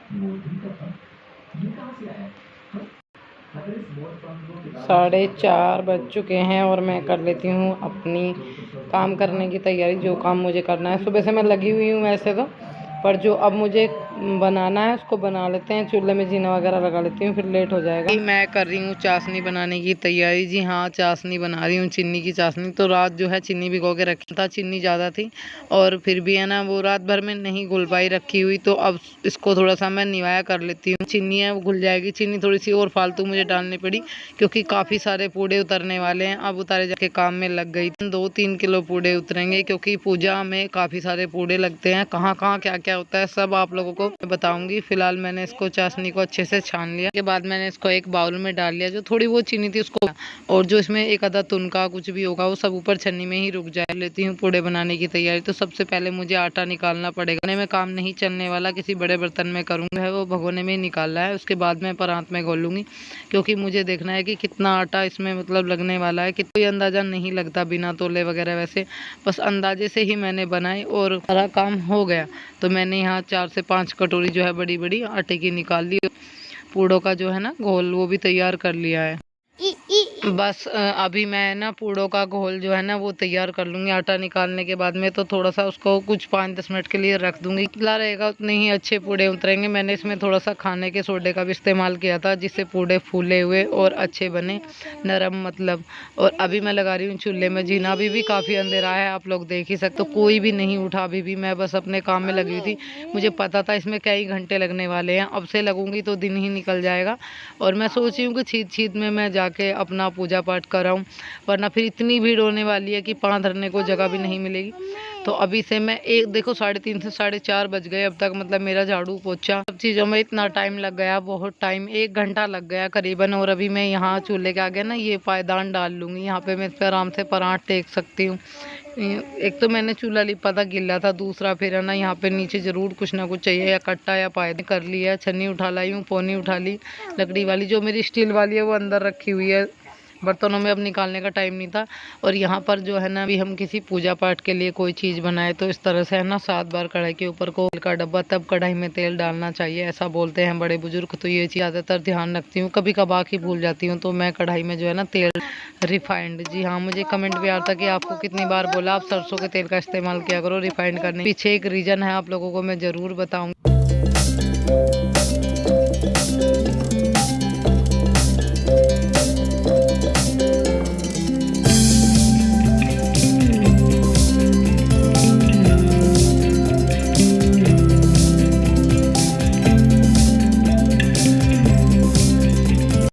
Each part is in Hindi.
4:30 बज चुके हैं और मैं कर लेती हूँ अपनी काम करने की तैयारी। जो काम मुझे करना है, सुबह से मैं लगी हुई हूँ वैसे तो, पर जो अब मुझे बनाना है उसको बना लेते हैं। चूल्हे में जीना वगैरह लगा लेती हूँ, फिर लेट हो जाएगा। मैं कर रही हूँ चाशनी बनाने की तैयारी। जी हाँ, चाशनी बना रही हूँ, चीनी की चाशनी। तो रात जो है चीनी भिगो के रखी था, चीनी ज़्यादा थी और फिर भी है ना वो रात भर में नहीं घुल पाई रखी हुई, तो अब इसको थोड़ा सा मैं निवाया कर लेती हूँ। चीनी है वो घुल जाएगी। चीनी थोड़ी सी और फालतू मुझे डालनी पड़ी क्योंकि काफ़ी सारे पूड़े उतरने वाले हैं। अब उतारे जाके काम में लग गई। 2-3 किलो पूड़े उतरेंगे क्योंकि पूजा में काफ़ी सारे पूड़े लगते हैं। कहाँ कहाँ क्या क्या होता है सब आप लोगों को बताऊंगी। फिलहाल मैंने इसको चाशनी को अच्छे से छान लिया के बाद मैंने इसको एक बाउल में डाल लिया। जो थोड़ी वो चीनी थी उसको, और जो इसमें एक आधा तुनका कुछ भी होगा वो सब ऊपर छन्नी में ही रुक जाए। लेती हूँ पूड़े बनाने की तैयारी। तो सबसे पहले मुझे आटा निकालना पड़ेगा। में काम नहीं चलने वाला, किसी बड़े बर्तन में करूँगा, है वो भगोने में ही निकालना है। उसके बाद मैं परात में घोलूंगी क्योंकि मुझे देखना है कि कितना आटा इसमें मतलब लगने वाला है। कि कोई अंदाज़ा नहीं लगता बिना तोले वगैरह, वैसे बस अंदाजे से ही मैंने बनाई और सारा काम हो गया। तो मैंने यहाँ 4 से 5 कटोरी जो है बड़ी बड़ी आटे की निकाल ली। पूड़ों का जो है ना घोल वो भी तैयार कर लिया है। बस अभी मैं ना पूड़ों का घोल जो है ना वो तैयार कर लूँगी। आटा निकालने के बाद में तो थोड़ा सा उसको कुछ 5-10 मिनट के लिए रख दूँगी। कितना रहेगा उतने ही अच्छे पूड़े उतरेंगे। मैंने इसमें थोड़ा सा खाने के सोडे का भी इस्तेमाल किया था जिससे पूड़े फूले हुए और अच्छे बने, नरम मतलब। और अभी मैं लगा रही हूँ चूल्हे में जीना। अभी भी काफ़ी अंधेरा है, आप लोग देख ही सकते। तो कोई भी नहीं उठा अभी भी, मैं बस अपने काम में लगी हुई थी। मुझे पता था इसमें कई घंटे लगने वाले हैं। अब से लगूंगी तो दिन ही निकल जाएगा। और मैं सोच रही हूँ कि छीत छीत में मैं जाके अपना पूजा पाठ कराऊँ, वरना फिर इतनी भीड़ होने वाली है कि पाँव धरने को जगह भी नहीं मिलेगी। तो अभी से मैं एक देखो 3:30 से 4:30 बज गए अब तक, मतलब मेरा झाड़ू पोछा सब चीज़ों में इतना टाइम लग गया, बहुत टाइम, 1 घंटा लग गया करीबन। और अभी मैं यहाँ चूल्हे के आगे ना ये पायदान डाल लूँगी। यहाँ पे मैं इस पर आराम से पराठ टेक सकती हूँ। एक तो मैंने चूल्हा लिपा था, गिल्ला था, दूसरा फिर है ना यहाँ पे नीचे ज़रूर कुछ ना कुछ चाहिए, या कट्टा या पायदान कर लिया। छन्नी उठा लाई हूँ, पोनी उठा ली लकड़ी वाली। जो मेरी स्टील वाली है वो अंदर रखी हुई है बर्तनों में, अब निकालने का टाइम नहीं था। और यहाँ पर जो है ना अभी हम किसी पूजा पाठ के लिए कोई चीज़ बनाए तो इस तरह से है ना 7 बार कढ़ाई के ऊपर को तेल का डब्बा, तब कढ़ाई में तेल डालना चाहिए, ऐसा बोलते हैं बड़े बुजुर्ग। तो ये चीज़ ज़्यादातर ध्यान रखती हूँ, कभी कभार ही भूल जाती हूँ। तो मैं कढ़ाई में जो है ना तेल रिफाइंड, जी हाँ, मुझे कमेंट भी आता कि आपको कितनी बार बोला आप सरसों के तेल का इस्तेमाल किया करो रिफाइंड करने। पीछे एक रीज़न है, आप लोगों को मैं ज़रूर बताऊँगी।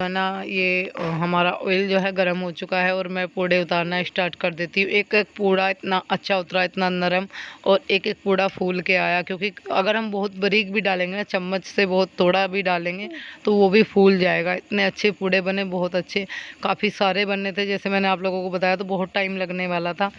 ना ये हमारा ऑयल जो है गर्म हो चुका है और मैं पूड़े उतारना स्टार्ट कर देती हूँ। एक एक पूड़ा इतना अच्छा उतरा, इतना नरम, और एक एक पूड़ा फूल के आया। क्योंकि अगर हम बहुत बारीक भी डालेंगे ना, चम्मच से बहुत थोड़ा भी डालेंगे तो वो भी फूल जाएगा। इतने अच्छे पूड़े बने, बहुत अच्छे, काफ़ी सारे बनने थे। जैसे मैंने आप लोगों को बताया तो बहुत टाइम लगने वाला था,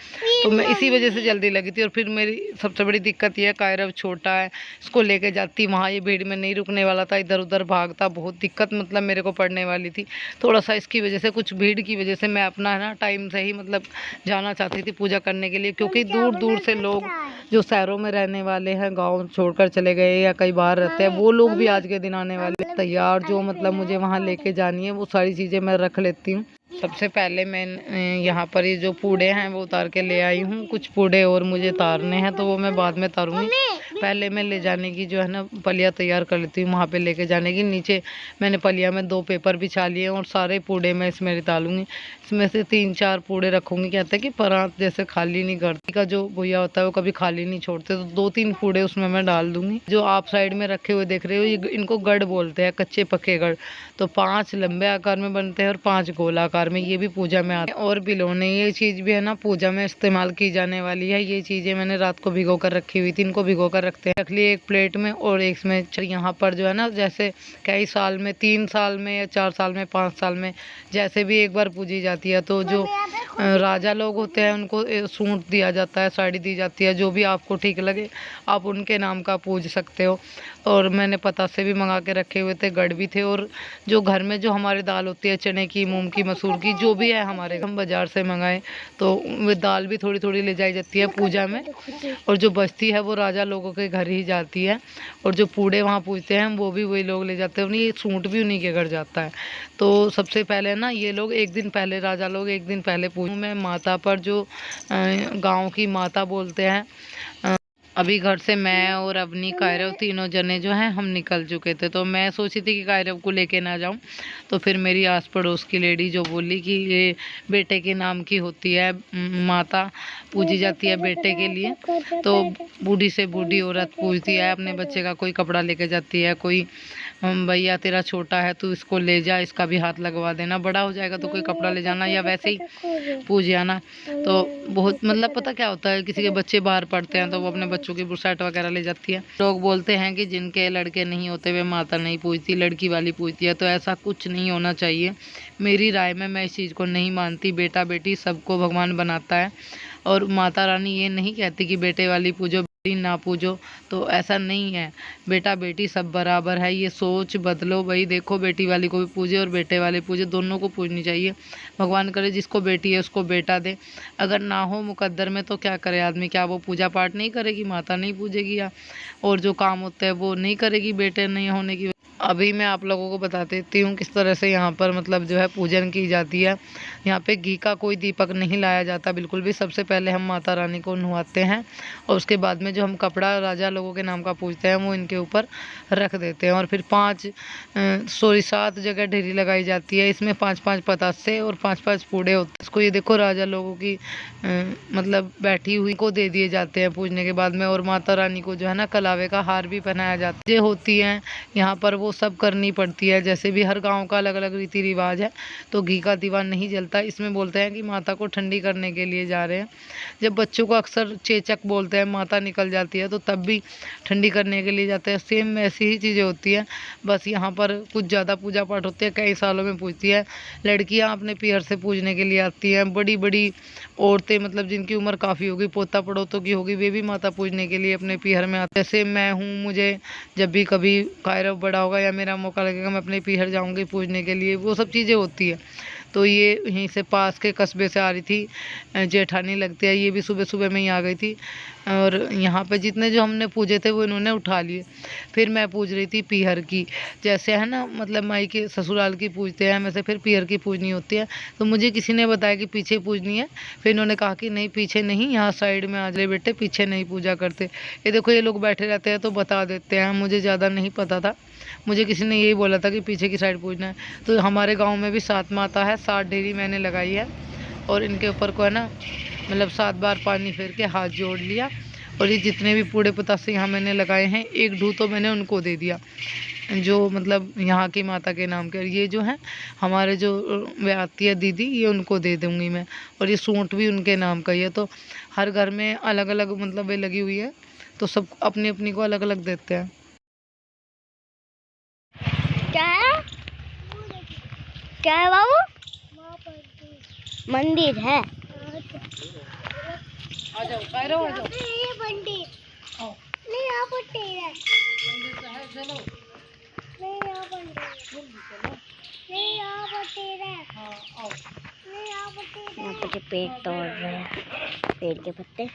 तो मैं इसी वजह से जल्दी लगी थी। और फिर मेरी सबसे बड़ी दिक्कत यह है, कायरव छोटा है, इसको लेके जाती वहाँ, ये भीड़ में नहीं रुकने वाला था, इधर उधर भागता, बहुत दिक्कत मतलब मेरे को पड़ने वाली थी थोड़ा सा। इसकी वजह से, कुछ भीड़ की वजह से मैं अपना है ना टाइम से ही मतलब जाना चाहती थी पूजा करने के लिए। क्योंकि दूर दूर से लोग जो शहरों में रहने वाले हैं, गांव छोड़कर चले गए या कई बार रहते हैं, वो लोग भी आज के दिन आने वाले तैयार। जो मतलब मुझे वहाँ लेके जानी है वो सारी चीज़ें मैं रख लेती हूँ। सबसे पहले मैं यहाँ पर ये जो पूड़े हैं वो उतार के ले आई हूँ। कुछ पूड़े और मुझे उतारने हैं तो वो मैं बाद में उतारूँगी। पहले मैं ले जाने की जो है ना पलिया तैयार कर लेती हूँ, वहाँ पे लेके जाने की। नीचे मैंने पलिया में 2 पेपर बिछा लिए और सारे पूड़े मैं इसमें डालूँगी। इसमें से 3-4 पूड़े रखूँगी। कहते हैं कि परात जैसे खाली नहीं करती, का जो भैया होता है वो कभी खाली नहीं छोड़ते, तो 2-3 पूड़े उसमें मैं डाल दूँगी। जो आप साइड में रखे हुए देख रहे हो, ये इनको गढ़ बोलते हैं, कच्चे पक्के गढ़। तो 5 लंबे आकार में बनते हैं और 5 गोल आकार में, ये भी पूजा में आते हैं। और बिलोने, ये चीज़ भी है ना पूजा में इस्तेमाल की जाने वाली है। ये चीज़ें मैंने रात को भिगो कर रखी हुई थी, इनको भिगो कर रखते हैं, रख लिए एक प्लेट में। और एक इसमें यहाँ पर जो है ना जैसे कई साल में, 3 साल में या 4 साल में, 5 साल में, जैसे भी एक बार पूजी जाती है। तो जो राजा लोग होते हैं उनको सूट दिया जाता है, साड़ी दी जाती है, जो भी आपको ठीक लगे आप उनके नाम का पूज सकते हो। और मैंने पता से भी मंगा के रखे हुए थे, गढ़ भी थे। और जो घर में जो हमारी दाल होती है, चने की, मूंग की, मसूर मसूर की, जो भी है हमारे, हम बाज़ार से मंगाएं तो वो दाल भी थोड़ी थोड़ी ले जाई जाती है पूजा में, और जो बचती है वो राजा लोगों के घर ही जाती है, और जो पूड़े वहाँ पूजते हैं वो भी वही लोग ले जाते हैं, ये सूंठ भी उन्हीं के घर जाता है। तो सबसे पहले ना ये लोग एक दिन पहले, राजा लोग एक दिन पहले पूज में माता पर, जो गाँव की माता बोलते हैं। अभी घर से मैं और अवनी, कायरव, तीनों जने जो हैं हम निकल चुके थे। तो मैं सोची थी कि कायरव को लेके ना जाऊं, तो फिर मेरी आस पड़ोस की लेडी जो बोली कि ये बेटे के नाम की होती है, माता पूजी जाती है बेटे के लिए। तो बूढ़ी से बूढ़ी औरत पूजती है अपने बच्चे का, कोई कपड़ा लेके जाती है, कोई भैया तेरा छोटा है तो इसको ले जा, इसका भी हाथ लगवा देना, बड़ा हो जाएगा तो कोई कपड़ा ले जाना, या वैसे ही पूज आना। तो बहुत मतलब पता क्या होता है, किसी के बच्चे बाहर पढ़ते हैं तो वो अपने बच्चों की बुरसाट वगैरह ले जाती है। लोग बोलते हैं कि जिनके लड़के नहीं होते वे माता नहीं पूजती, लड़की वाली पूजती है, तो ऐसा कुछ नहीं होना चाहिए। मेरी राय में मैं इस चीज़ को नहीं मानती। बेटा बेटी सबको भगवान बनाता है, और माता रानी ये नहीं कहती कि बेटे वाली पूजो बेटी ना पूजो, तो ऐसा नहीं है। बेटा बेटी सब बराबर है, ये सोच बदलो भाई। देखो बेटी वाली को भी पूजे और बेटे वाले पूजे, दोनों को पूजनी चाहिए। भगवान करे जिसको बेटी है उसको बेटा दे, अगर ना हो मुकद्दर में तो क्या करे आदमी, क्या वो पूजा पाठ नहीं करेगी, माता नहीं पूजेगी, या और जो काम होता है वो नहीं करेगी बेटे नहीं होने की। अभी मैं आप लोगों को बता देती हूँ किस तरह से यहाँ पर मतलब जो है पूजन की जाती है। यहाँ पे घी का कोई दीपक नहीं लाया जाता बिल्कुल भी। सबसे पहले हम माता रानी को नहवाते हैं, और उसके बाद में जो हम कपड़ा राजा लोगों के नाम का पूजते हैं वो इनके ऊपर रख देते हैं, और फिर 7 जगह ढेरी लगाई जाती है। इसमें 5-5 पतासे और 5-5 पूड़े होते हैं। इसको ये देखो राजा लोगों की मतलब बैठी हुई को दे दिए जाते हैं पूजने के बाद में, और माता रानी को जो है ना कलावे का हार भी पहनाया जाता है। ये होती हैं यहाँ पर वो सब करनी पड़ती है। जैसे भी हर गांव का अलग अलग रीति रिवाज है, तो घी का दीवा नहीं जलता। इसमें बोलते हैं कि माता को ठंडी करने के लिए जा रहे हैं। जब बच्चों को अक्सर चेचक बोलते हैं, माता निकल जाती है, तो तब भी ठंडी करने के लिए जाते हैं। सेम ऐसी ही चीज़ें होती हैं, बस यहाँ पर कुछ ज़्यादा पूजा पाठ होते हैं, कई सालों में पूजती है। लड़कियाँ अपने पीहर से पूजने के लिए आती हैं, बड़ी बड़ी औरतें मतलब जिनकी उम्र काफ़ी होगी, पोता पड़ोतों की होगी, वे भी माता पूजने के लिए अपने पीहर में आते हैं। जैसे मैं हूँ, मुझे जब भी कभी कायरव बड़ा होगा या मेरा मौका लगेगा, मैं अपने पीहर जाऊँगी पूजने के लिए, वो सब चीज़ें होती है। तो ये यहीं से पास के कस्बे से आ रही थी, जेठानी लगती है, ये भी सुबह सुबह में ही आ गई थी, और यहाँ पे जितने जो हमने पूजे थे वो इन्होंने उठा लिए। फिर मैं पूज रही थी पीहर की, जैसे है ना मतलब माई के ससुराल की पूजते हैं वैसे फिर पीहर की पूजनी होती है। तो मुझे किसी ने बताया कि पीछे पूजनी है, फिर इन्होंने कहा कि नहीं पीछे नहीं, यहाँ साइड में आ जाए बेटे, पीछे नहीं पूजा करते। ये देखो ये लोग बैठे रहते हैं तो बता देते हैं, मुझे ज़्यादा नहीं पता था, मुझे किसी ने यही बोला था कि पीछे की साइड पूजना है। तो हमारे गांव में भी 7 माता है, 7 डेरी मैंने लगाई है, और इनके ऊपर को है ना मतलब 7 बार पानी फेर के हाथ जोड़ लिया, और ये जितने भी पूड़े पतासे यहाँ मैंने लगाए हैं, एक ढू तो मैंने उनको दे दिया जो मतलब यहाँ की माता के नाम के। और ये जो है हमारे जो वे आती है दीदी, ये उनको दे दूँगी मैं, और ये सूंठ भी उनके नाम का ही है। तो हर घर में अलग अलग मतलब वे लगी हुई है, तो सब अपनी अपनी को अलग अलग देते हैं। क्या है, क्या है बाबू? मंदिर है। आ जाओ कायरव, आ जाओ। ये मंदिर नहीं, यहाँ पर है मंदिर तो है, चलो। नहीं, यहाँ पर नहीं, यहाँ पर है। हाँ आओ। नहीं, यहाँ पर पेड़ तोड़ रहे हैं, पेड़ के पत्ते।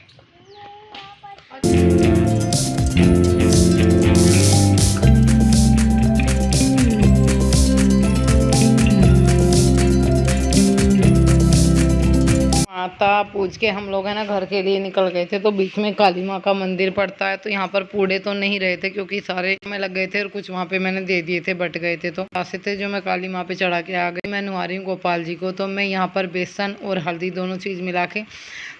माता पूज के हम लोग है ना घर के लिए निकल गए थे, तो बीच में काली माँ का मंदिर पड़ता है, तो यहाँ पर पूड़े तो नहीं रहे थे क्योंकि सारे में लग गए थे, और कुछ वहाँ पे मैंने दे दिए थे, बट गए थे, तो ऐसे थे जो मैं काली माँ पे चढ़ा के आ गई। मैं नुआ रही हूँ गोपाल जी को, तो मैं यहाँ पर बेसन और हल्दी दोनों चीज़ मिला के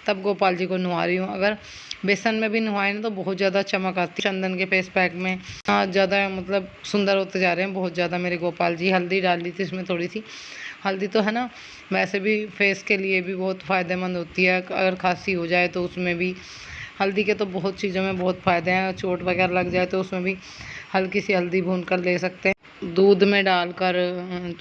तब गोपाल जी को नुआ रही हूँ। अगर बेसन में भी नुआए ना तो बहुत ज़्यादा चमक आती है। चंदन के फेस पैक में ज़्यादा मतलब सुंदर होते जा रहे हैं बहुत ज़्यादा मेरे गोपाल जी। हल्दी डाल दी थी इसमें थोड़ी सी, हल्दी तो है ना वैसे भी फेस के लिए भी बहुत फ़ायदेमंद होती है, अगर खांसी हो जाए तो उसमें भी हल्दी के तो बहुत चीज़ों में बहुत फ़ायदे हैं। चोट वगैरह लग जाए तो उसमें भी हल्की सी हल्दी भून कर ले सकते हैं, दूध में डालकर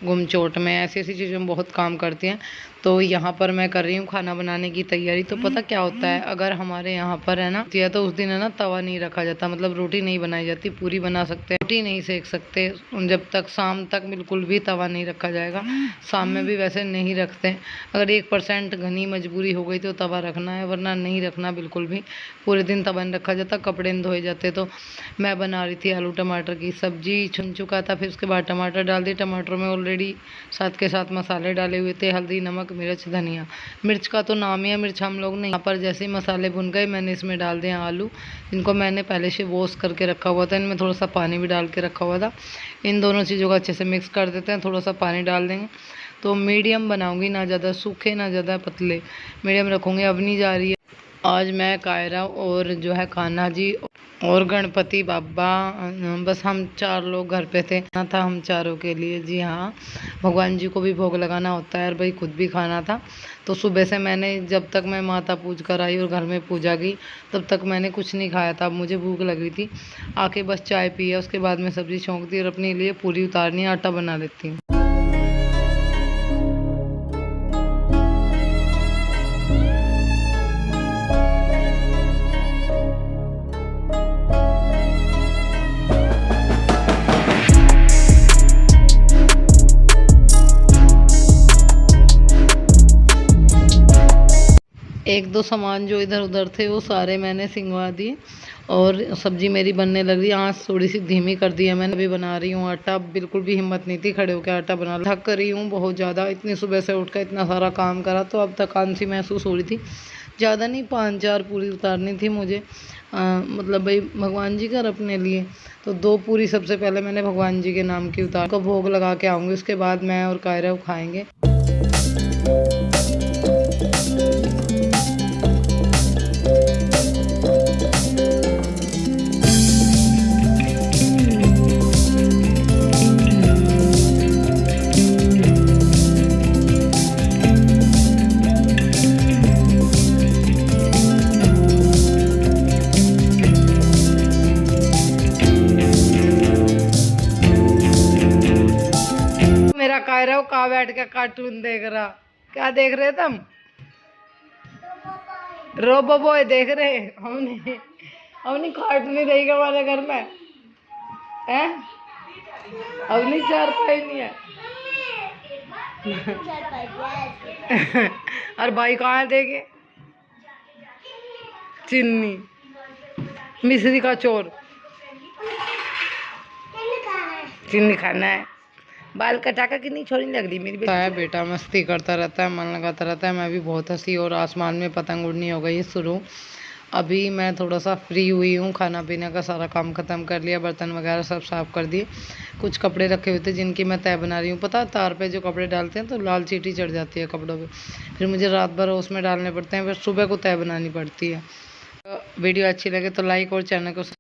गुम चोट में, ऐसी ऐसी चीज़ों में बहुत काम करती हैं। तो यहाँ पर मैं कर रही हूँ खाना बनाने की तैयारी। तो पता क्या होता है, अगर हमारे यहाँ पर है ना तो उस दिन है ना तवा नहीं रखा जाता, मतलब रोटी नहीं बनाई जाती, पूरी बना सकते हैं। रोटी नहीं सेक सकते जब तक शाम तक बिल्कुल भी तवा नहीं रखा जाएगा। शाम में भी वैसे नहीं रखते, अगर 1% घनी मजबूरी हो गई तो तवा रखना है, वरना नहीं रखना बिल्कुल भी। पूरे दिन तवा नहीं रखा जाता, कपड़े नहीं धोए जाते। तो मैं बना रही थी आलू टमाटर की सब्जी, छुन चुका था, फिर उसके बाद टमाटर डाल दिए। टमाटर में ऑलरेडी साथ के साथ मसाले डाले हुए थे, हल्दी, नमक, मिर्च, धनिया। मिर्च का तो नाम ही है, मिर्च हम लोग नहीं। यहाँ पर जैसे ही मसाले भुन गए मैंने इसमें डाल दिया आलू, इनको मैंने पहले से वॉश करके रखा हुआ था। इनमें थोड़ा सा पानी भी डाल के रखा हुआ था। इन दोनों चीज़ों को अच्छे से मिक्स कर देते हैं, थोड़ा सा पानी डाल देंगे। तो मीडियम बनाऊंगी, ना ज़्यादा सूखे ना ज़्यादा पतले, मीडियम रखूँगी। अवनी जा रही है आज, मैं, कायरा और जो है कान्हा जी और गणपति बाबा, बस हम 4 लोग घर पे थे। खाना था हम चारों के लिए। जी हाँ, भगवान जी को भी भोग लगाना होता है और भाई खुद भी खाना था। तो सुबह से मैंने, जब तक मैं माता पूज कर आई और घर में पूजा की, तब तक मैंने कुछ नहीं खाया था। अब मुझे भूख लगी थी, आके बस चाय पी है, उसके बाद में सब्जी छौंक दी और अपने लिए पूरी उतारनी, आटा बना लेती हूँ। एक दो सामान जो इधर उधर थे वो सारे मैंने सिंगवा दिए और सब्जी मेरी बनने लग रही। आँच थोड़ी सी धीमी कर दी है मैंने। अभी बना रही हूँ आटा, बिल्कुल भी हिम्मत नहीं थी खड़े होकर आटा बना। थक रही हूँ बहुत ज़्यादा, इतनी सुबह से उठकर इतना सारा काम करा तो अब थकान सी महसूस हो रही थी। ज़्यादा नहीं, 5-4 पूरी उतारनी थी मुझे, मतलब भाई भगवान जी कर अपने लिए। तो 2 पूरी सबसे पहले मैंने भगवान जी के नाम की उतार को भोग लगा के आऊँगी, उसके बाद मैं और कायरा खाएँगे। मेरा कायरा कहाँ बैठ के कार्टून देख रहा। क्या देख रहे तुम? रोबो बॉय देख रहे। हमने कार्टून नहीं देगा हमारे घर में है। अवनी चारपाई नहीं है। और भाई कहाँ है देखे? चिन्नी मिश्री का चोर, चिन्नी खाना है। बाल कटा कर कितनी छोरी लग रही मेरी बेटा। मस्ती करता रहता है, मन लगाता रहता है। मैं भी बहुत हंसी और आसमान में पतंग उड़नी हो गई शुरू। अभी मैं थोड़ा सा फ्री हुई हूँ, खाना पीने का सारा काम ख़त्म कर लिया, बर्तन वगैरह सब साफ़ कर दिए। कुछ कपड़े रखे हुए थे जिनकी मैं तह बना रही हूँ। पता है तार पे जो कपड़े डालते हैं तो लाल चींटी चढ़ जाती है कपड़ों पे, फिर मुझे रात भर उसमें डालने पड़ते हैं, फिर सुबह को तह बनानी पड़ती है। वीडियो अच्छी लगे तो लाइक और चैनल को